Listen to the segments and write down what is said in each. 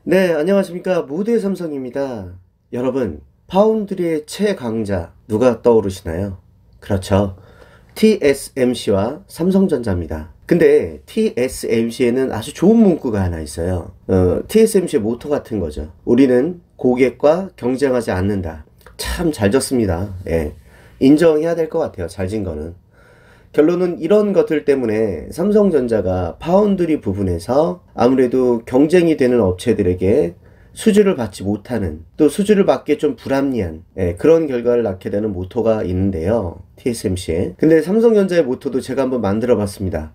네, 안녕하십니까. 모두의 삼성입니다. 여러분, 파운드리의 최강자 누가 떠오르시나요? 그렇죠. TSMC와 삼성전자입니다. 근데 TSMC에는 아주 좋은 문구가 하나 있어요. TSMC의 모토 같은 거죠. 우리는 고객과 경쟁하지 않는다. 참 잘 졌습니다. 예. 인정해야 될 것 같아요. 잘 진 거는. 결론은 이런 것들 때문에 삼성전자가 파운드리 부분에서 아무래도 경쟁이 되는 업체들에게 수주를 받지 못하는, 또 수주를 받기에 좀 불합리한 그런 결과를 낳게 되는 모토가 있는데요. TSMC에. 근데 삼성전자의 모토도 제가 한번 만들어 봤습니다.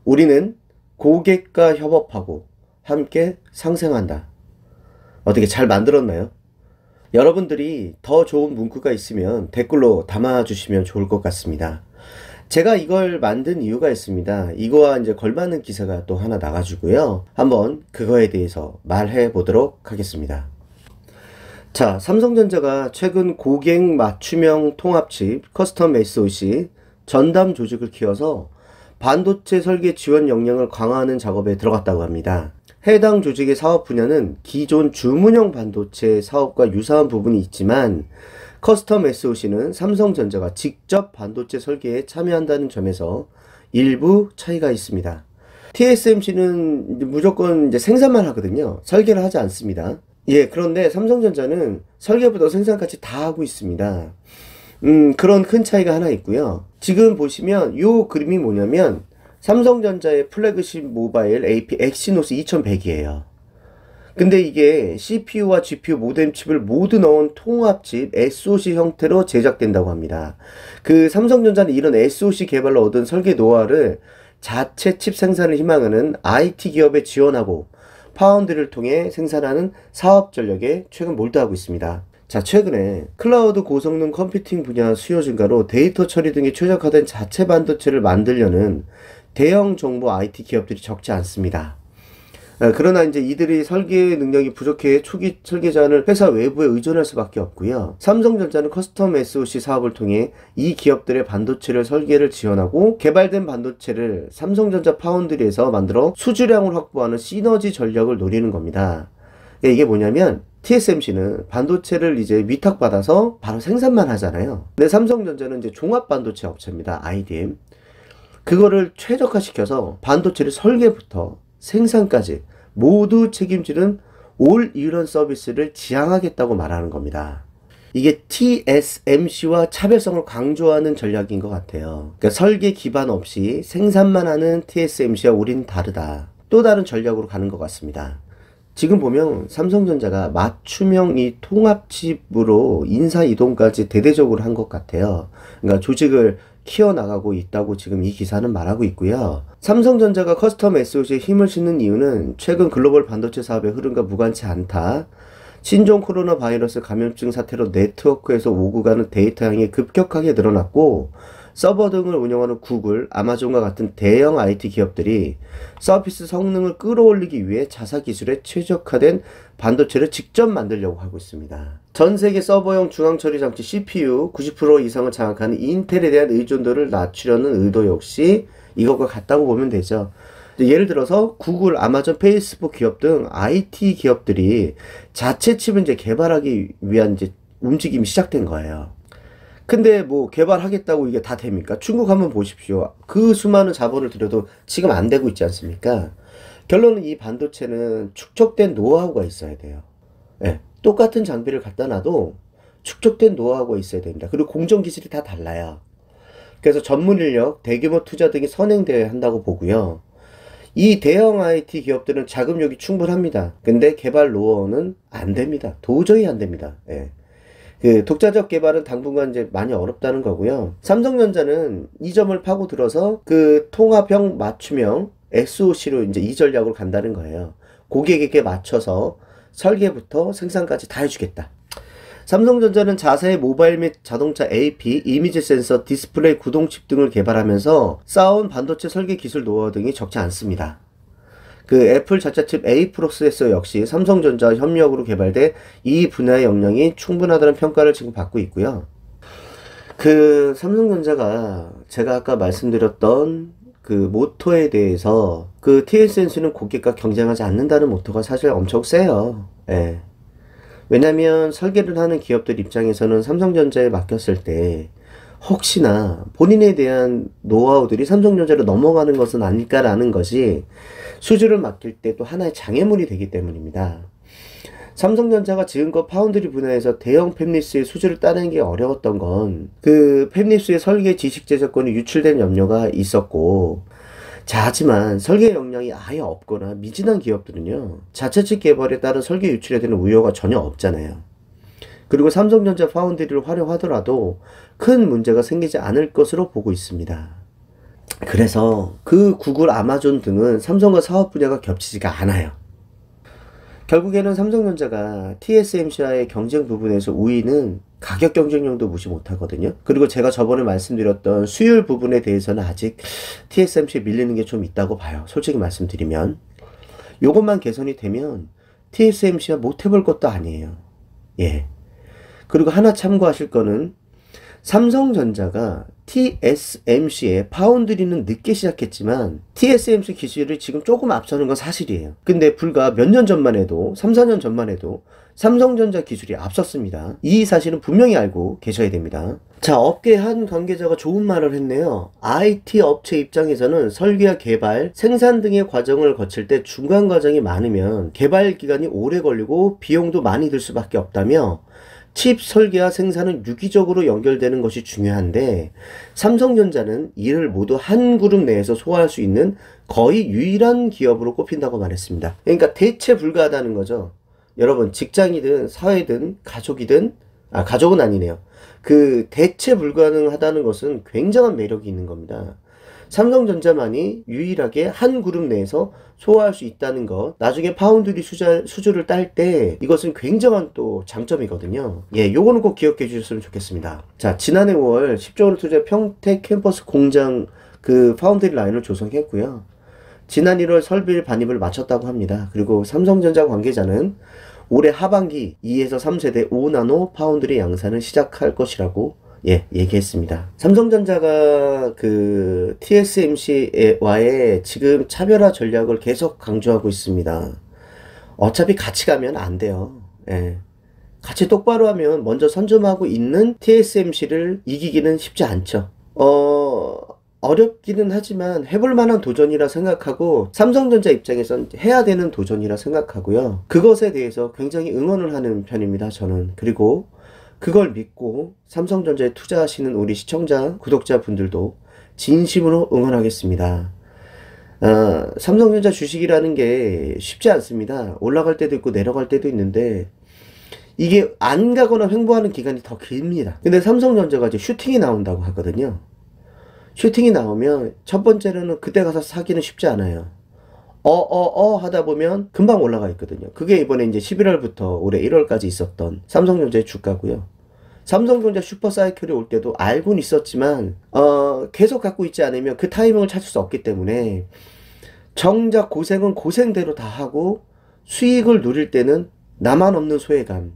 우리는 고객과 협업하고 함께 상생한다. 어떻게 잘 만들었나요? 여러분들이 더 좋은 문구가 있으면 댓글로 담아주시면 좋을 것 같습니다. 제가 이걸 만든 이유가 있습니다. 이거와 이제 걸맞는 기사가 또 하나 나가지고요. 한번 그거에 대해서 말해 보도록 하겠습니다. 자, 삼성전자가 최근 고객 맞춤형 통합칩 커스텀 SoC 전담 조직을 키워서 반도체 설계 지원 역량을 강화하는 작업에 들어갔다고 합니다. 해당 조직의 사업 분야는 기존 주문형 반도체 사업과 유사한 부분이 있지만 커스텀 SoC는 삼성전자가 직접 반도체 설계에 참여한다는 점에서 일부 차이가 있습니다. TSMC는 무조건 이제 생산만 하거든요. 설계를 하지 않습니다. 예, 그런데 삼성전자는 설계부터 생산까지 다 하고 있습니다. 그런 큰 차이가 하나 있고요. 지금 보시면 이 그림이 뭐냐면 삼성전자의 플래그십 모바일 AP 엑시노스 2100이에요. 근데 이게 CPU와 GPU 모뎀 칩을 모두 넣은 통합칩 SoC 형태로 제작된다고 합니다. 그 삼성전자는 이런 SoC 개발로 얻은 설계 노하우를 자체 칩 생산을 희망하는 IT 기업에 지원하고 파운드를 통해 생산하는 사업 전략에 최근 몰두하고 있습니다. 자, 최근에 클라우드 고성능 컴퓨팅 분야 수요 증가로 데이터 처리 등에 최적화된 자체 반도체를 만들려는 대형 정보 IT 기업들이 적지 않습니다. 그러나 이제 이들이 설계 능력이 부족해 초기 설계 자원을 회사 외부에 의존할 수밖에 없고요. 삼성전자는 커스텀 SoC 사업을 통해 이 기업들의 반도체를 설계를 지원하고 개발된 반도체를 삼성전자 파운드리에서 만들어 수주량을 확보하는 시너지 전략을 노리는 겁니다. 이게 뭐냐면 TSMC는 반도체를 이제 위탁받아서 바로 생산만 하잖아요. 근데 삼성전자는 이제 종합 반도체 업체입니다. IDM. 그거를 최적화시켜서 반도체를 설계부터 생산까지 모두 책임지는 올 이런 서비스를 지향하겠다고 말하는 겁니다. 이게 TSMC와 차별성을 강조하는 전략인 것 같아요. 그러니까 설계 기반 없이 생산만 하는 TSMC와 우린 다르다. 또 다른 전략으로 가는 것 같습니다. 지금 보면 삼성전자가 맞춤형 이 통합칩으로 인사 이동까지 대대적으로 한 것 같아요. 그러니까 조직을 키워나가고 있다고 지금 이 기사는 말하고 있고요. 삼성전자가 커스텀 SoC에 힘을 싣는 이유는 최근 글로벌 반도체 사업의 흐름과 무관치 않다. 신종 코로나 바이러스 감염증 사태로 네트워크에서 오고 가는 데이터 양이 급격하게 늘어났고 서버 등을 운영하는 구글, 아마존과 같은 대형 IT 기업들이 서비스 성능을 끌어올리기 위해 자사 기술에 최적화된 반도체를 직접 만들려고 하고 있습니다. 전 세계 서버용 중앙 처리 장치 CPU 90% 이상을 장악하는 인텔에 대한 의존도를 낮추려는 의도 역시 이것과 같다고 보면 되죠. 예를 들어서 구글, 아마존, 페이스북 기업 등 IT 기업들이 자체 칩을 이제 개발하기 위한 이제 움직임이 시작된 거예요. 근데 뭐 개발하겠다고 이게 다 됩니까? 중국 한번 보십시오. 그 수많은 자본을 들여도 지금 안 되고 있지 않습니까? 결론은 이 반도체는 축적된 노하우가 있어야 돼요. 예, 똑같은 장비를 갖다 놔도 축적된 노하우가 있어야 됩니다. 그리고 공정 기술이 다 달라요. 그래서 전문 인력, 대규모 투자 등이 선행되어야 한다고 보고요. 이 대형 IT 기업들은 자금력이 충분합니다. 근데 개발 노하우는 안 됩니다. 도저히 안 됩니다. 예. 그 독자적 개발은 당분간 이제 많이 어렵다는 거고요. 삼성전자는 이 점을 파고들어서 그 통합형 맞춤형 SoC로 이제 이 전략으로 간다는 거예요. 고객에게 맞춰서 설계부터 생산까지 다 해주겠다. 삼성전자는 자사의 모바일 및 자동차 AP, 이미지 센서, 디스플레이 구동칩 등을 개발하면서 쌓아온 반도체 설계 기술 노하우 등이 적지 않습니다. 그 애플 자차칩 A 프로세서 역시 삼성전자 협력으로 개발돼 이 분야의 역량이 충분하다는 평가를 지금 받고 있고요. 그 삼성전자가 제가 아까 말씀드렸던 그 모토에 대해서 그 TSMC는 고객과 경쟁하지 않는다는 모토가 사실 엄청 세요. 예. 왜냐면 설계를 하는 기업들 입장에서는 삼성전자에 맡겼을 때 혹시나 본인에 대한 노하우들이 삼성전자로 넘어가는 것은 아닐까라는 것이 수주를 맡길 때 또 하나의 장애물이 되기 때문입니다. 삼성전자가 지금껏 파운드리 분야에서 대형 팹리스의 수주를 따내는 게 어려웠던 건 그 팹리스의 설계 지식 제작권이 유출된 염려가 있었고, 자, 하지만 설계 역량이 아예 없거나 미진한 기업들은요, 자체 측 개발에 따른 설계 유출에 대한 우려가 전혀 없잖아요. 그리고 삼성전자 파운드리를 활용하더라도 큰 문제가 생기지 않을 것으로 보고 있습니다. 그래서 그 구글, 아마존 등은 삼성과 사업 분야가 겹치지가 않아요. 결국에는 삼성전자가 TSMC와의 경쟁 부분에서 우위는 가격 경쟁력도 무시 못하거든요. 그리고 제가 저번에 말씀드렸던 수율 부분에 대해서는 아직 TSMC에 밀리는 게 좀 있다고 봐요. 솔직히 말씀드리면. 요것만 개선이 되면 TSMC가 못해볼 것도 아니에요. 예. 그리고 하나 참고하실 거는 삼성전자가 TSMC의 파운드리는 늦게 시작했지만 TSMC 기술이 지금 조금 앞서는 건 사실이에요. 근데 불과 몇 년 전만 해도 3, 4년 전만 해도 삼성전자 기술이 앞섰습니다. 이 사실은 분명히 알고 계셔야 됩니다. 자, 업계 한 관계자가 좋은 말을 했네요. IT 업체 입장에서는 설계와 개발, 생산 등의 과정을 거칠 때 중간 과정이 많으면 개발 기간이 오래 걸리고 비용도 많이 들 수밖에 없다며, 칩 설계와 생산은 유기적으로 연결되는 것이 중요한데 삼성전자는 이를 모두 한 그룹 내에서 소화할 수 있는 거의 유일한 기업으로 꼽힌다고 말했습니다. 그러니까 대체 불가하다는 거죠. 여러분, 직장이든 사회든 가족이든, 가족은 아니네요. 그 대체 불가능하다는 것은 굉장한 매력이 있는 겁니다. 삼성전자만이 유일하게 한 그룹 내에서 소화할 수 있다는 것, 나중에 파운드리 수주를 딸 때 이것은 굉장한 또 장점이거든요. 예, 요거는 꼭 기억해 주셨으면 좋겠습니다. 자, 지난해 5월 10조 원을 투자 평택 캠퍼스 공장 그 파운드리 라인을 조성했고요. 지난 1월 설비 반입을 마쳤다고 합니다. 그리고 삼성전자 관계자는 올해 하반기 2에서 3세대 5나노 파운드리 양산을 시작할 것이라고 얘기했습니다. 삼성전자가 그 TSMC와의 지금 차별화 전략을 계속 강조하고 있습니다. 어차피 같이 가면 안 돼요. 예. 같이 똑바로 하면 먼저 선점하고 있는 TSMC를 이기기는 쉽지 않죠. 어렵기는 하지만 해볼 만한 도전이라 생각하고 삼성전자 입장에선 해야 되는 도전이라 생각하고요. 그것에 대해서 굉장히 응원을 하는 편입니다, 저는. 그리고 그걸 믿고 삼성전자에 투자하시는 우리 시청자, 구독자분들도 진심으로 응원하겠습니다. 삼성전자 주식이라는 게 쉽지 않습니다. 올라갈 때도 있고 내려갈 때도 있는데 이게 안 가거나 횡보하는 기간이 더 깁니다. 근데 삼성전자가 이제 슈팅이 나온다고 하거든요. 슈팅이 나오면 첫 번째로는 그때 가서 사기는 쉽지 않아요. 하다 보면 금방 올라가 있거든요. 그게 이번에 이제 11월부터 올해 1월까지 있었던 삼성전자의 주가고요. 삼성전자 슈퍼사이클이 올 때도 알고는 있었지만 계속 갖고 있지 않으면 그 타이밍을 찾을 수 없기 때문에 정작 고생은 고생대로 다 하고 수익을 누릴 때는 나만 없는 소외감,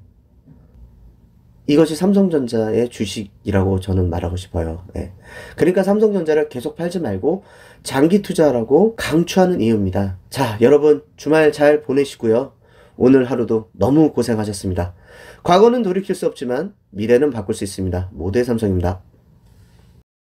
이것이 삼성전자의 주식이라고 저는 말하고 싶어요. 네. 그러니까 삼성전자를 계속 팔지 말고 장기 투자라고 강추하는 이유입니다. 자, 여러분 주말 잘 보내시고요. 오늘 하루도 너무 고생하셨습니다. 과거는 돌이킬 수 없지만 미래는 바꿀 수 있습니다. 모두의 삼성입니다.